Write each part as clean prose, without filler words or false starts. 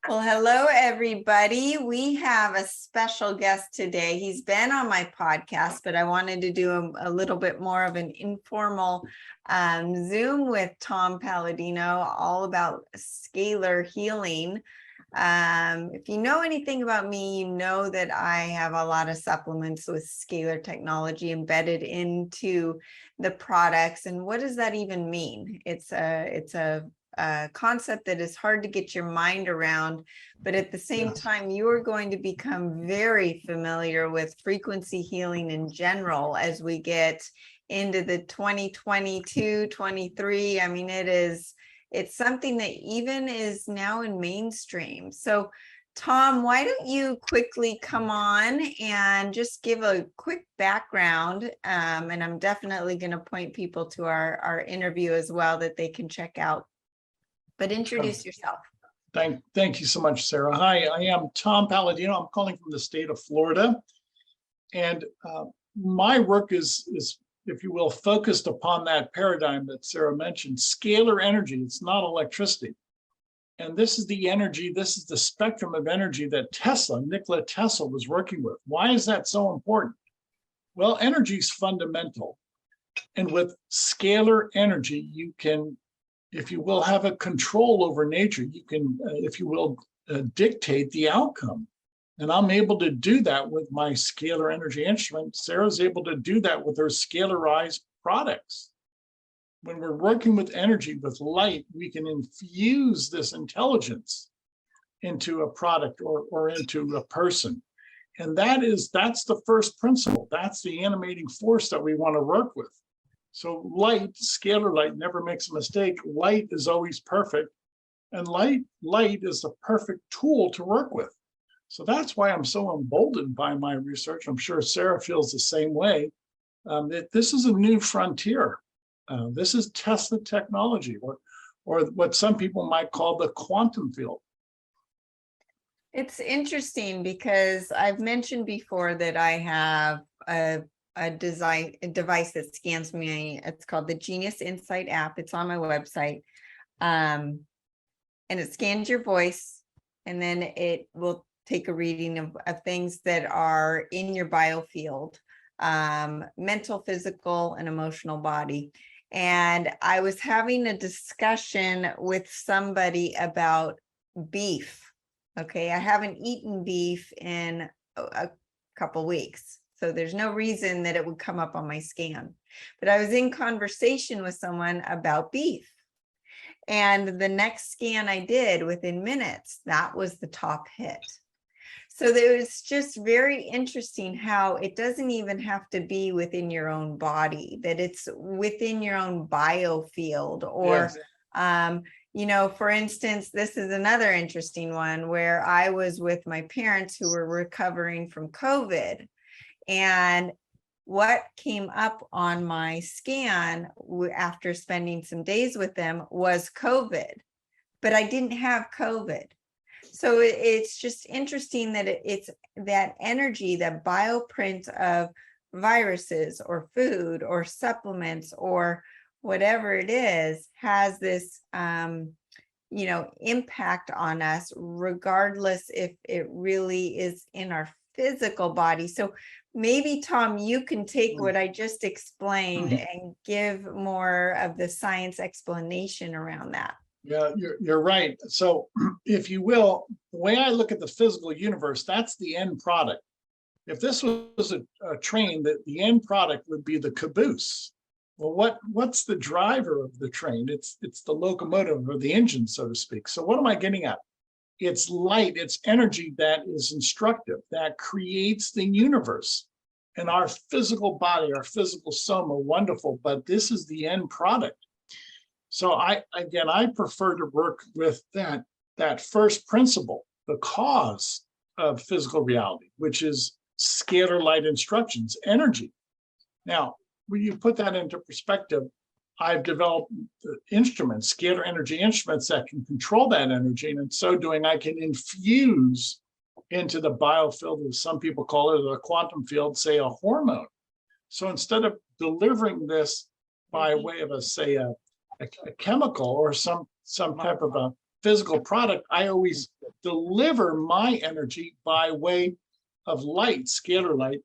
Well, hello, everybody. We have a special guest today. He's been on my podcast, but I wanted to do a little bit more of an informal Zoom with Tom Palladino, all about scalar healing. If you know anything about me, you know that I have a lot of supplements with scalar technology embedded into the products. And what does that even mean? It's a concept that is hard to get your mind around, but at the same time, you are going to become very familiar with frequency healing in general as we get into the 2022, 23. I mean, it's something that even is now in mainstream. So Tom, why don't you quickly come on and just give a quick background, and I'm definitely going to point people to our interview as well that they can check out. But introduce yourself. Thank you so much, Sarah. Hi, I am Tom Palladino. I'm calling from the state of Florida. And my work is, if you will, focused upon that paradigm that Sarah mentioned, scalar energy. It's not electricity. And this is the energy, this is the spectrum of energy that Nikola Tesla was working with. Why is that so important? Well, energy is fundamental. And with scalar energy, you can, if you will, have a control over nature. You can, if you will, dictate the outcome. And I'm able to do that with my scalar energy instrument. Sarah's able to do that with her scalarized products. When we're working with energy, with light, we can infuse this intelligence into a product or into a person. And that's the first principle. That's the animating force that we want to work with. So light, scalar light, never makes a mistake. Light is always perfect. And light is the perfect tool to work with. So that's why I'm so emboldened by my research. I'm sure Sarah feels the same way. This is a new frontier. This is Tesla technology, or what some people might call the quantum field. It's interesting because I've mentioned before that I have a device that scans me. It's called the Genius Insight app. It's on my website. And it scans your voice, and then it will take a reading of things that are in your biofield, mental, physical, and emotional body. And I was having a discussion with somebody about beef. Okay, I haven't eaten beef in a couple weeks, so there's no reason that it would come up on my scan. But I was in conversation with someone about beef. And the next scan I did within minutes, that was the top hit. So it was just very interesting how it doesn't even have to be within your own body, that it's within your own biofield. Or, yes. You know, for instance, this is another interesting one where I was with my parents who were recovering from COVID. And what came up on my scan after spending some days with them was COVID, but I didn't have COVID. So it's just interesting that it's that energy, that bioprint of viruses or food or supplements or whatever it is, has this, you know, impact on us, regardless if it really is in our physical body. So maybe, Tom, you can take what I just explained and give more of the science explanation around that. Yeah, you're right. So if you will, the way I look at the physical universe, that's the end product. If this was a train, the end product would be the caboose. Well, what's the driver of the train? It's the locomotive or the engine, so to speak. So what am I getting at? It's light, it's energy that is instructive, that creates the universe. And our physical body, our physical soma, wonderful, but this is the end product. So I prefer to work with that first principle, the cause of physical reality, which is scalar light instructions, energy. Now, when you put that into perspective, I've developed instruments, scalar energy instruments that can control that energy. And in so doing, I can infuse into the biofield, as some people call it, a quantum field, say a hormone. So instead of delivering this by way of a chemical or some type of a physical product, I always deliver my energy by way of light, scalar light.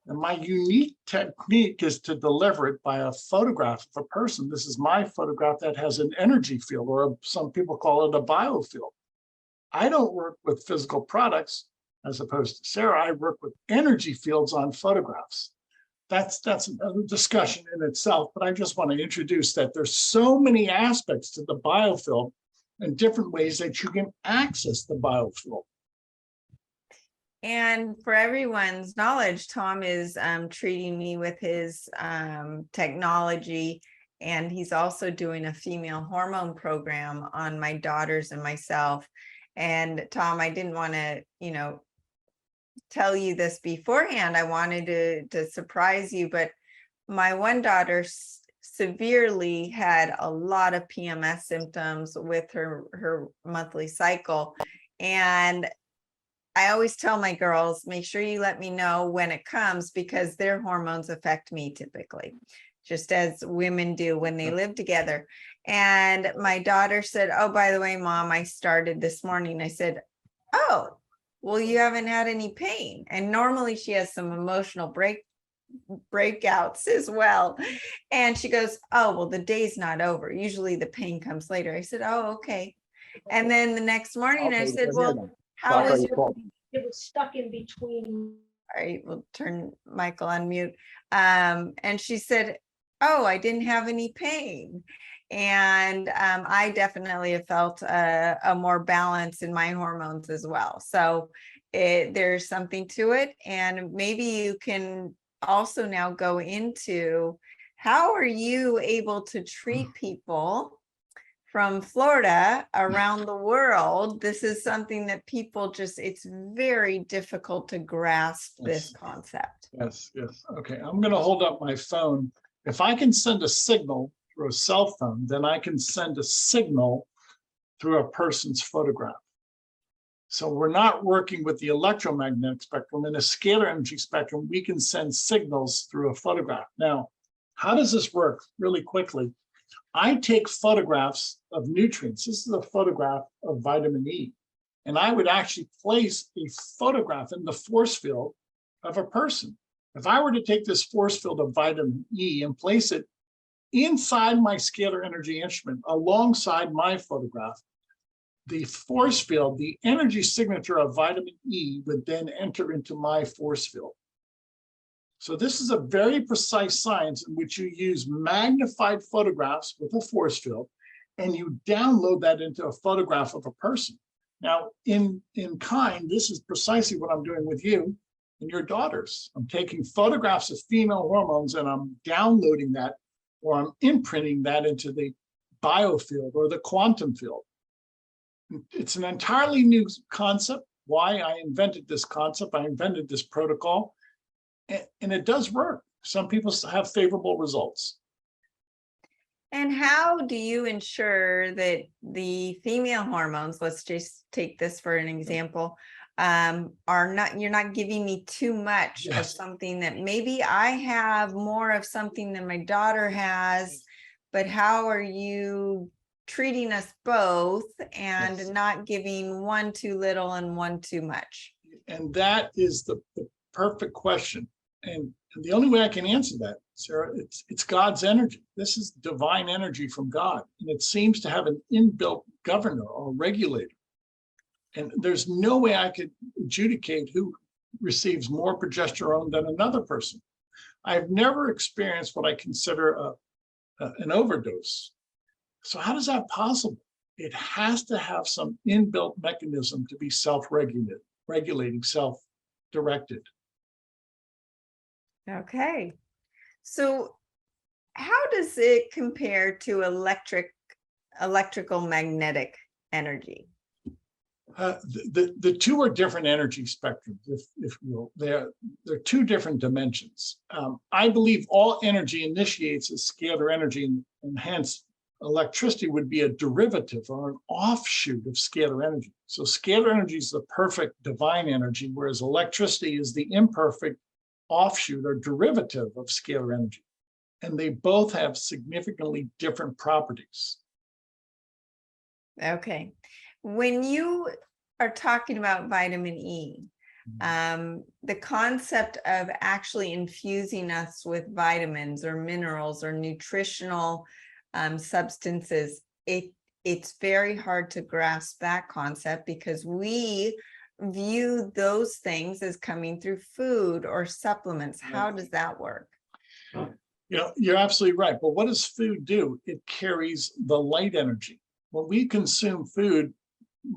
And my unique technique is to deliver it by a photograph of a person. This is my photograph that has an energy field, or some people call it a biofield. I don't work with physical products as opposed to Sarah. I work with energy fields on photographs. That's another discussion in itself, but I just want to introduce that there's so many aspects to the biofield and different ways that you can access the biofield. And for everyone's knowledge, Tom is treating me with his technology, and he's also doing a female hormone program on my daughters and myself. And Tom, I didn't want to, tell you this beforehand. I wanted to surprise you, but my one daughter severely had a lot of PMS symptoms with her monthly cycle. And I always tell my girls, make sure you let me know when it comes, because their hormones affect me typically, just as women do when they live together. And my daughter said, oh, by the way, Mom, I started this morning. I said, oh, well, you haven't had any pain. And normally she has some emotional breakouts as well. And she goes, oh, well, the day's not over. Usually the pain comes later. I said, oh, okay. And then the next morning I said, well, how was It was stuck in between. all right, we'll turn Michael on mute. And she said, oh, I didn't have any pain. And I definitely have felt a more balance in my hormones as well. So there's something to it. And maybe you can also now go into, how are you able to treat people from Florida around the world? This is something that people it's very difficult to grasp this concept. Yes. Okay, I'm going to hold up my phone. If I can send a signal through a cell phone, then I can send a signal through a person's photograph. So we're not working with the electromagnetic spectrum. In a scalar energy spectrum, we can send signals through a photograph. Now, how does this work? Really quickly, I take photographs of nutrients. This is a photograph of vitamin E. And I would actually place a photograph in the force field of a person. If I were to take this force field of vitamin E and place it inside my scalar energy instrument alongside my photograph, the force field, the energy signature of vitamin E would then enter into my force field. So this is a very precise science in which you use magnified photographs with a force field, and you download that into a photograph of a person. Now, in kind, this is precisely what I'm doing with you and your daughters. I'm taking photographs of female hormones and I'm downloading that, or I'm imprinting that into the biofield or the quantum field. It's an entirely new concept. Why I invented this concept, I invented this protocol, and it does work. Some people have favorable results. And how do you ensure that the female hormones, let's just take this for an example, you're not giving me too much of something that maybe I have more of something than my daughter has, but how are you treating us both and not giving one too little and one too much? And that is the perfect question. And the only way I can answer that, Sarah, it's God's energy. This is divine energy from God. And it seems to have an inbuilt governor or regulator. And there's no way I could adjudicate who receives more progesterone than another person. I've never experienced what I consider an overdose. So how is that possible? It has to have some inbuilt mechanism to be self-regulating, self-directed. Okay. So how does it compare to electrical magnetic energy? The two are different energy spectrums, if you will. They're two different dimensions. I believe all energy initiates as scalar energy, and hence electricity would be a derivative or an offshoot of scalar energy. So scalar energy is the perfect divine energy, whereas electricity is the imperfect offshoot or derivative of scalar energy. And they both have significantly different properties. Okay. When you are talking about vitamin E, the concept of actually infusing us with vitamins or minerals or nutritional substances, it's very hard to grasp that concept because we view those things as coming through food or supplements. How does that work? You know, you're absolutely right. But what does food do? It carries the light energy. When we consume food,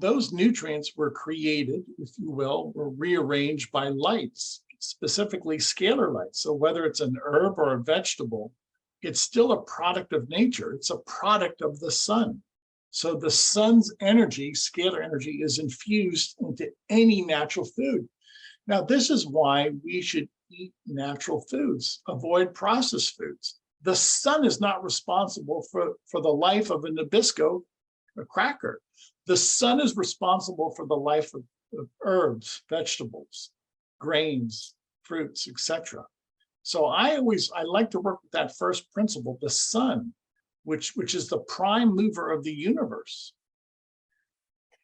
those nutrients were created, if you will, were rearranged by lights, specifically scalar light. So whether it's an herb or a vegetable, it's still a product of nature. It's a product of the sun. So the sun's energy, scalar energy, is infused into any natural food. Now, this is why we should eat natural foods, avoid processed foods. The sun is not responsible for the life of a Nabisco, a cracker. The sun is responsible for the life of herbs, vegetables, grains, fruits, etc. So I like to work with that first principle, the sun, which is the prime mover of the universe.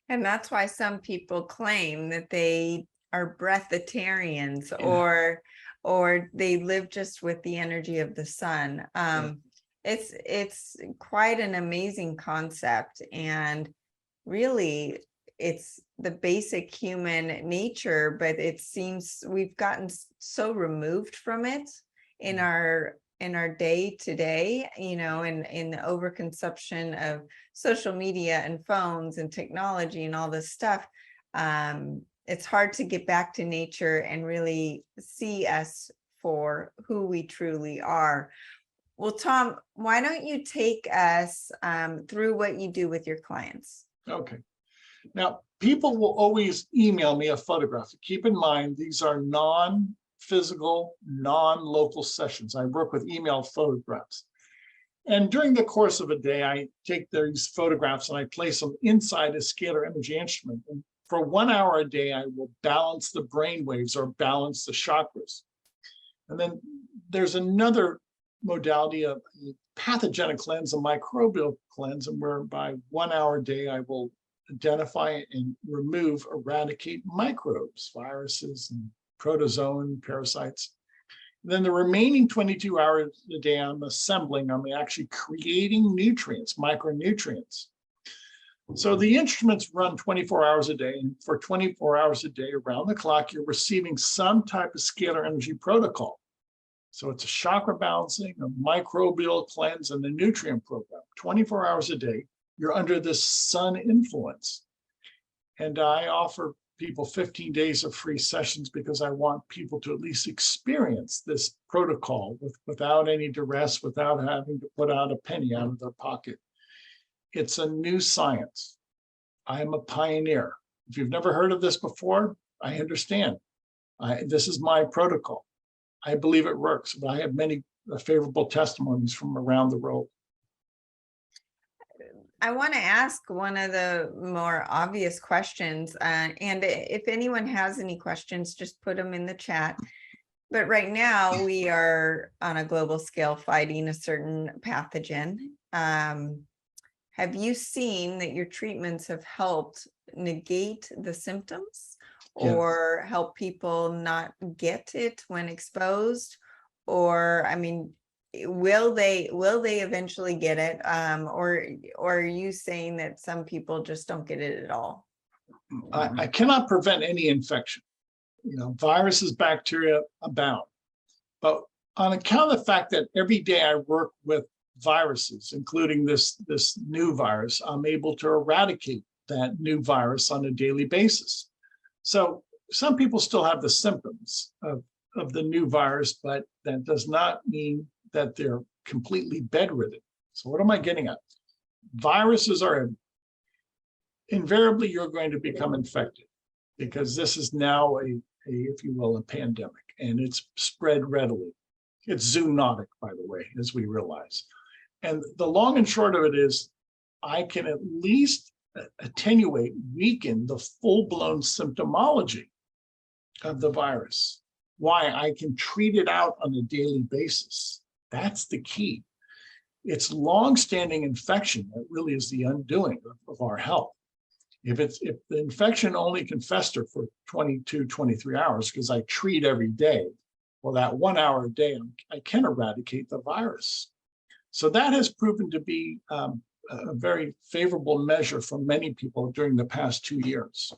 And that's why some people claim that they are breatharians or they live just with the energy of the sun. It's quite an amazing concept, and really it's the basic human nature, but it seems we've gotten so removed from it in our day to day, you know, in the overconsumption of social media and phones and technology and all this stuff. It's hard to get back to nature and really see us for who we truly are. Well, Tom, why don't you take us through what you do with your clients? Okay. Now, people will always email me a photograph. Keep in mind, these are non-physical, non-local sessions. I work with email photographs. And during the course of a day, I take these photographs and I place them inside a scalar energy instrument. And for 1 hour a day, I will balance the brain waves or balance the chakras. And then there's another modality of pathogenic cleanse, a microbial cleanse, and whereby 1 hour a day, I will identify and remove, eradicate microbes, viruses, and protozoan, parasites. And then the remaining 22 hours a day, I'm actually creating nutrients, micronutrients. So the instruments run 24 hours a day, and for 24 hours a day, around the clock, you're receiving some type of scalar energy protocol. So it's a chakra balancing, a microbial cleanse, and a nutrient program. 24 hours a day, you're under this sun influence. And I offer people 15 days of free sessions because I want people to at least experience this protocol without any duress, without having to put out a penny out of their pocket. It's a new science. I am a pioneer. If you've never heard of this before, I understand. This is my protocol. I believe it works, but I have many favorable testimonies from around the world. I want to ask one of the more obvious questions, and if anyone has any questions, just put them in the chat. But right now we are on a global scale fighting a certain pathogen. Have you seen that your treatments have helped negate the symptoms or help people not get it when exposed? Or, I mean, will they eventually get it? Or are you saying that some people just don't get it at all? I cannot prevent any infection. You know, viruses, bacteria abound. But on account of the fact that every day I work with viruses, including this new virus, I'm able to eradicate that new virus on a daily basis. So some people still have the symptoms of the new virus, but that does not mean that they're completely bedridden. So what am I getting at? Viruses are invariably, you're going to become infected because this is now if you will, a pandemic, and it's spread readily. It's zoonotic, by the way, as we realize. And the long and short of it is, I can at least attenuate, weaken the full-blown symptomology of the virus. Why? I can treat it out on a daily basis. That's the key. It's longstanding infection that really is the undoing of our health. If the infection only can fester for 22, 23 hours because I treat every day, well, that 1 hour a day, I can eradicate the virus. So that has proven to be a very favorable measure for many people during the past 2 years.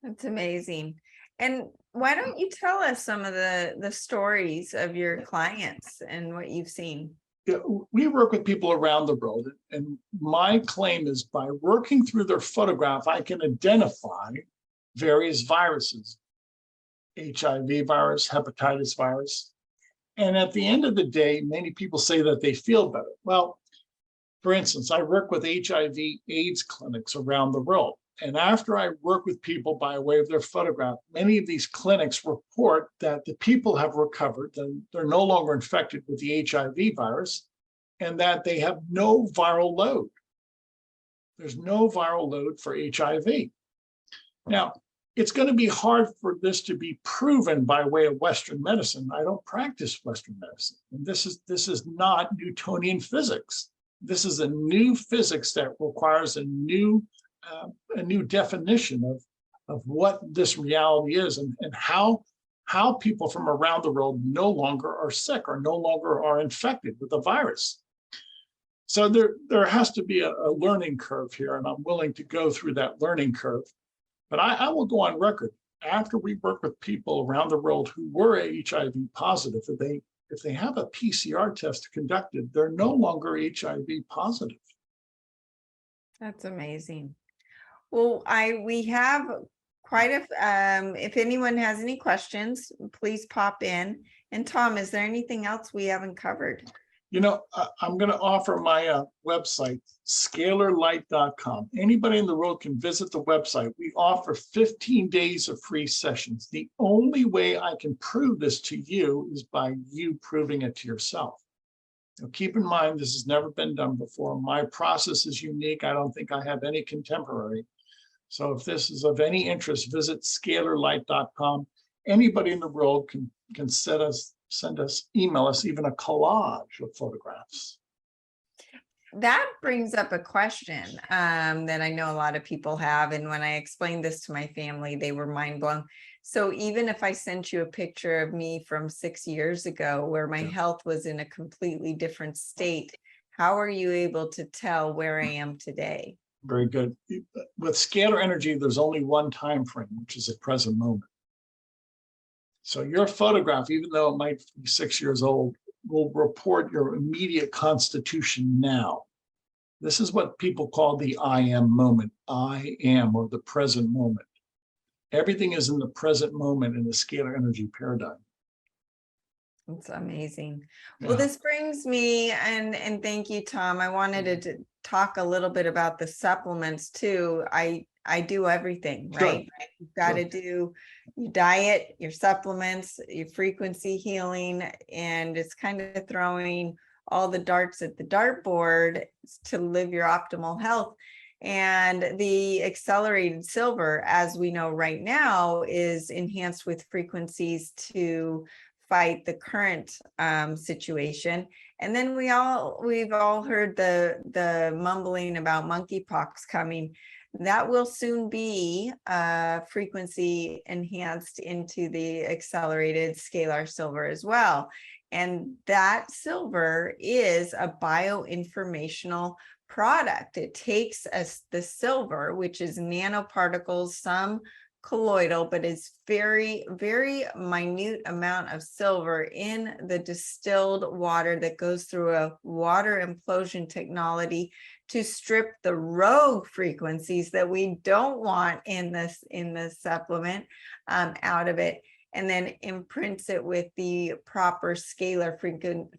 That's amazing. And why don't you tell us some of the stories of your clients and what you've seen? Yeah, we work with people around the world, and my claim is by working through their photograph, I can identify various viruses, HIV virus, hepatitis virus. And at the end of the day, many people say that they feel better. Well, for instance, I work with HIV/AIDS clinics around the world. And after I work with people by way of their photograph, many of these clinics report that the people have recovered, and they're no longer infected with the HIV virus, and that they have no viral load. There's no viral load for HIV. Now, it's going to be hard for this to be proven by way of Western medicine. I don't practice Western medicine. And this is not Newtonian physics. This is a new physics that requires a new definition of what this reality is, and how people from around the world no longer are sick or no longer are infected with the virus. So there has to be a learning curve here, and I'm willing to go through that learning curve. But I will go on record, after we work with people around the world who were HIV positive, if they have a PCR test conducted, they're no longer HIV positive. That's amazing. Well, we have quite a, if anyone has any questions, please pop in. And Tom, is there anything else we haven't covered? You know, I'm going to offer my website, scalarlight.com. Anybody in the world can visit the website. We offer 15 days of free sessions. The only way I can prove this to you is by you proving it to yourself. Now, keep in mind, this has never been done before. My process is unique. I don't think I have any contemporary. So if this is of any interest, visit scalarlight.com. Anybody in the world can send us, email us even a collage of photographs. That brings up a question that I know a lot of people have. And when I explained this to my family, they were mind blown. So even if I sent you a picture of me from 6 years ago, where my health was in a completely different state, how are you able to tell where I am today? Very good. With scalar energy, there's only one time frame, which is the present moment. So your photograph, even though it might be 6 years old, will report your immediate constitution now. This is what people call the I am moment. I am, or the present moment. Everything is in the present moment in the scalar energy paradigm. It's amazing. Yeah. Well, this brings me, and thank you, Tom. I wanted to talk a little bit about the supplements too. I do everything, right? Sure. You've got to do your diet, your supplements, your frequency healing, and it's kind of throwing all the darts at the dartboard to live your optimal health. And the accelerated silver, as we know right now, is enhanced with frequencies to fight the current situation. And then we've all heard the mumbling about monkeypox coming. That will soon be frequency enhanced into the accelerated scalar silver as well. And that silver is a bioinformational product. It takes the silver, which is nanoparticles, some colloidal, but it's very, very minute amount of silver in the distilled water that goes through a water implosion technology to strip the rogue frequencies that we don't want in the supplement out of it, and then imprints it with the proper scalar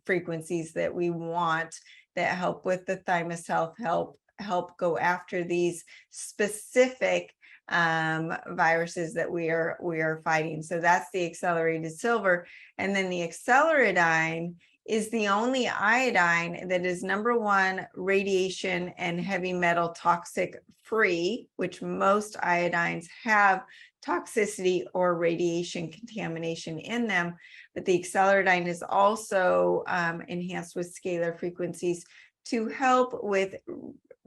frequencies that we want, that help with the thymus health, help go after these specific viruses that we are fighting. So that's the accelerated silver. And then the acceleradine is the only iodine that is #1 radiation and heavy metal toxic free, which most iodines have toxicity or radiation contamination in them. But the Acceleradine is also enhanced with scalar frequencies to help with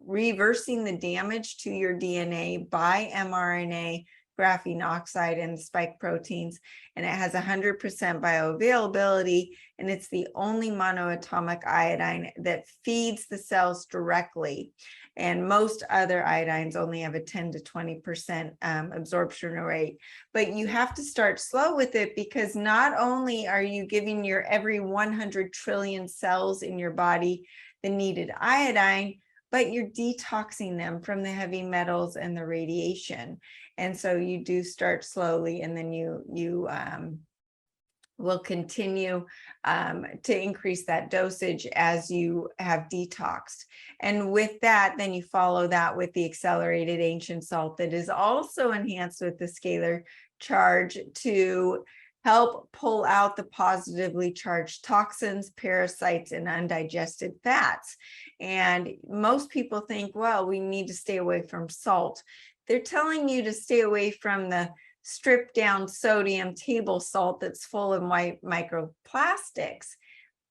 reversing the damage to your DNA by mRNA, graphene oxide, and spike proteins. And it has 100% bioavailability, and it's the only monoatomic iodine that feeds the cells directly. And most other iodines only have a 10 to 20% absorption rate. But you have to start slow with it, because not only are you giving your every 100 trillion cells in your body the needed iodine, but you're detoxing them from the heavy metals and the radiation. And so you do start slowly, and then you will continue to increase that dosage as you have detoxed. And with that, then you follow that with the accelerated ancient salt that is also enhanced with the scalar charge to help pull out the positively charged toxins, parasites, and undigested fats. And most people think, well, we need to stay away from salt. They're telling you to stay away from the stripped down sodium table salt that's full of microplastics.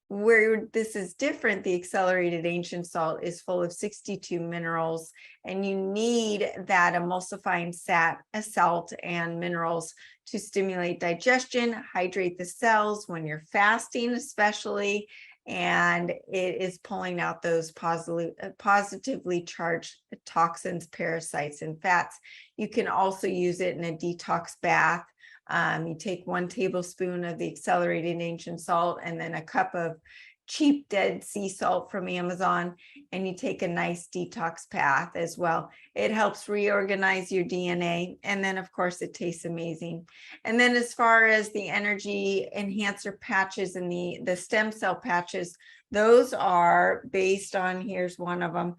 Where this is different, the accelerated ancient salt is full of 62 minerals, and you need that emulsifying salt and minerals to stimulate digestion, hydrate the cells when you're fasting especially, and it is pulling out those positively charged toxins, parasites, and fats. You can also use it in a detox bath. You take 1 tablespoon of the accelerated ancient salt and then a cup of cheap Dead Sea salt from Amazon, and you take a nice detox bath as well. It helps reorganize your DNA, and then of course it tastes amazing. And then as far as the energy enhancer patches and the stem cell patches, those are based on, here's one of them,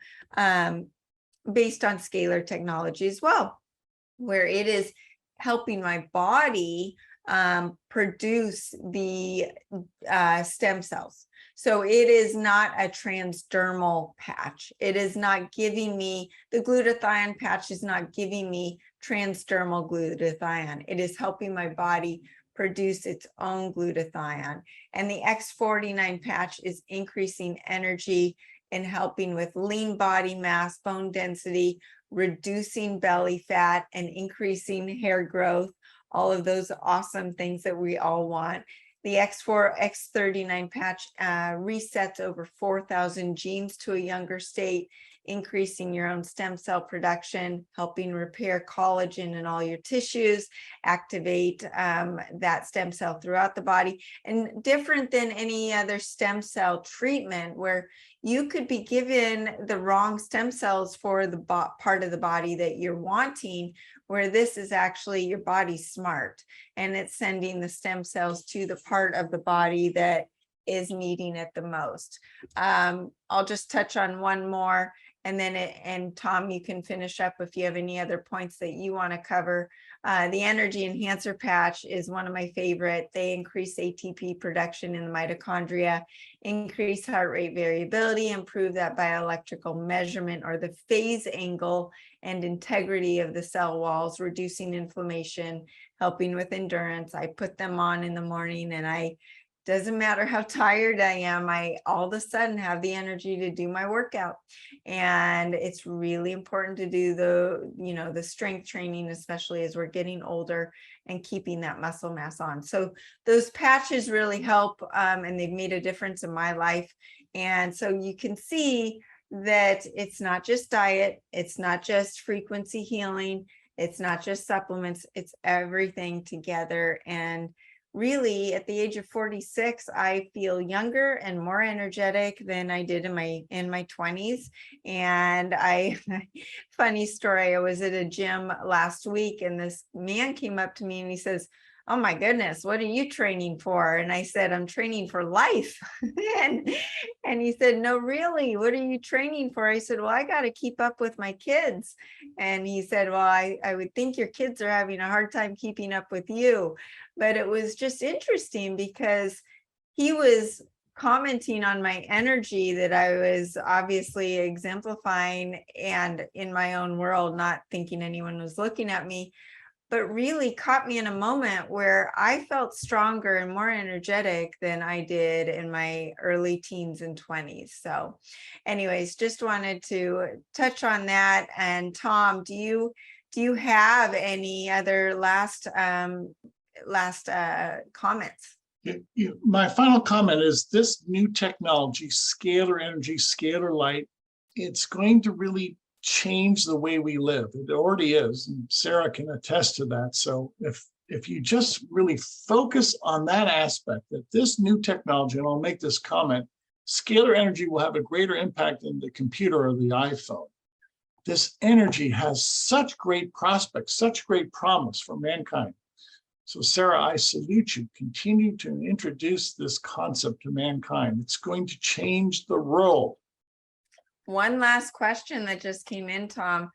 based on scalar technology as well, where it is helping my body produce the stem cells. So it is not a transdermal patch. It is not giving me, the glutathione patch is not giving me transdermal glutathione. It is helping my body produce its own glutathione. And the X49 patch is increasing energy and helping with lean body mass, bone density, reducing belly fat, and increasing hair growth, all of those awesome things that we all want. The X39 patch resets over 4,000 genes to a younger state, increasing your own stem cell production, helping repair collagen in all your tissues, activate that stem cell throughout the body. And different than any other stem cell treatment, where you could be given the wrong stem cells for the part of the body that you're wanting, where this is actually your body's smart, and it's sending the stem cells to the part of the body that is needing it the most. I'll just touch on one more, and then and Tom, you can finish up if you have any other points that you want to cover. The energy enhancer patch is one of my favorite. They increase ATP production in the mitochondria, increase heart rate variability, improve that bioelectrical measurement or the phase angle and integrity of the cell walls, reducing inflammation, helping with endurance. I put them on in the morning, and doesn't matter how tired I am, I all of a sudden have the energy to do my workout. And it's really important to do the strength training, especially as we're getting older, and keeping that muscle mass on. So those patches really help, and they've made a difference in my life. And so you can see that it's not just diet, it's not just frequency healing, it's not just supplements, it's everything together. And really, at the age of 46, I feel younger and more energetic than I did in my 20s. And funny story, I was at a gym last week, and this man came up to me and he says, "Oh my goodness, what are you training for?" And I said, "I'm training for life." and he said, "No, really, what are you training for?" I said, "Well, I got to keep up with my kids." And he said, "Well, I would think your kids are having a hard time keeping up with you." But it was just interesting because he was commenting on my energy that I was obviously exemplifying and in my own world, not thinking anyone was looking at me, but really caught me in a moment where I felt stronger and more energetic than I did in my early teens and 20s. So anyways, just wanted to touch on that. And Tom, do you have any other last comments? My final comment is this new technology, scalar energy, scalar light, it's going to really change the way we live. It already is, and Sarah can attest to that. So if you just really focus on that aspect, that this new technology, and I'll make this comment, scalar energy will have a greater impact than the computer or the iPhone. This energy has such great prospects, such great promise for mankind. So Sarah, I salute you. Continue to introduce this concept to mankind. It's going to change the world. One last question that just came in, Tom.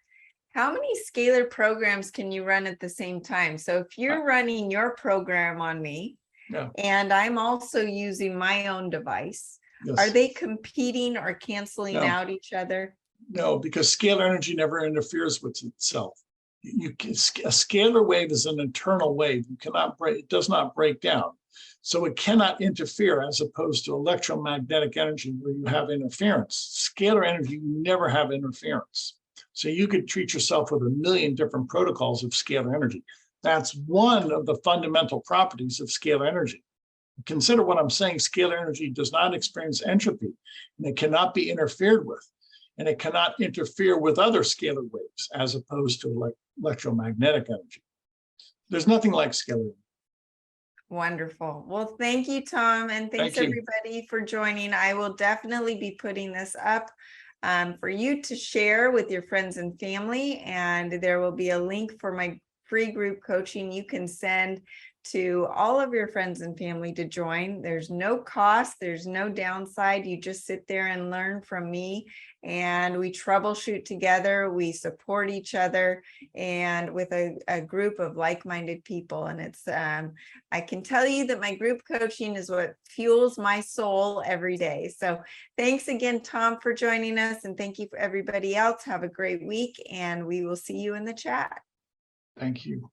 How many scalar programs can you run at the same time? So if you're running your program on me, Yeah. and I'm also using my own device, Yes. are they competing or canceling out each other? No, because scalar energy never interferes with itself. A scalar wave is an internal wave. You cannot break, it does not break down. So it cannot interfere, as opposed to electromagnetic energy where you have interference. Scalar energy, you never have interference. So you could treat yourself with a million different protocols of scalar energy. That's one of the fundamental properties of scalar energy. Consider what I'm saying. Scalar energy does not experience entropy, and it cannot be interfered with. And it cannot interfere with other scalar waves, as opposed to electromagnetic energy. There's nothing like scalar energy. Wonderful. Well, thank you, Tom. And thanks Thank you. everybody for joining. I will definitely be putting this up for you to share with your friends and family. And there will be a link for my free group coaching you can send to all of your friends and family to join. There's no cost, there's no downside. You just sit there and learn from me, and we troubleshoot together, we support each other, and with a group of like-minded people. And it's I can tell you that my group coaching is what fuels my soul every day. So thanks again, Tom, for joining us, and thank you for everybody else. Have a great week, and we will see you in the chat. Thank you.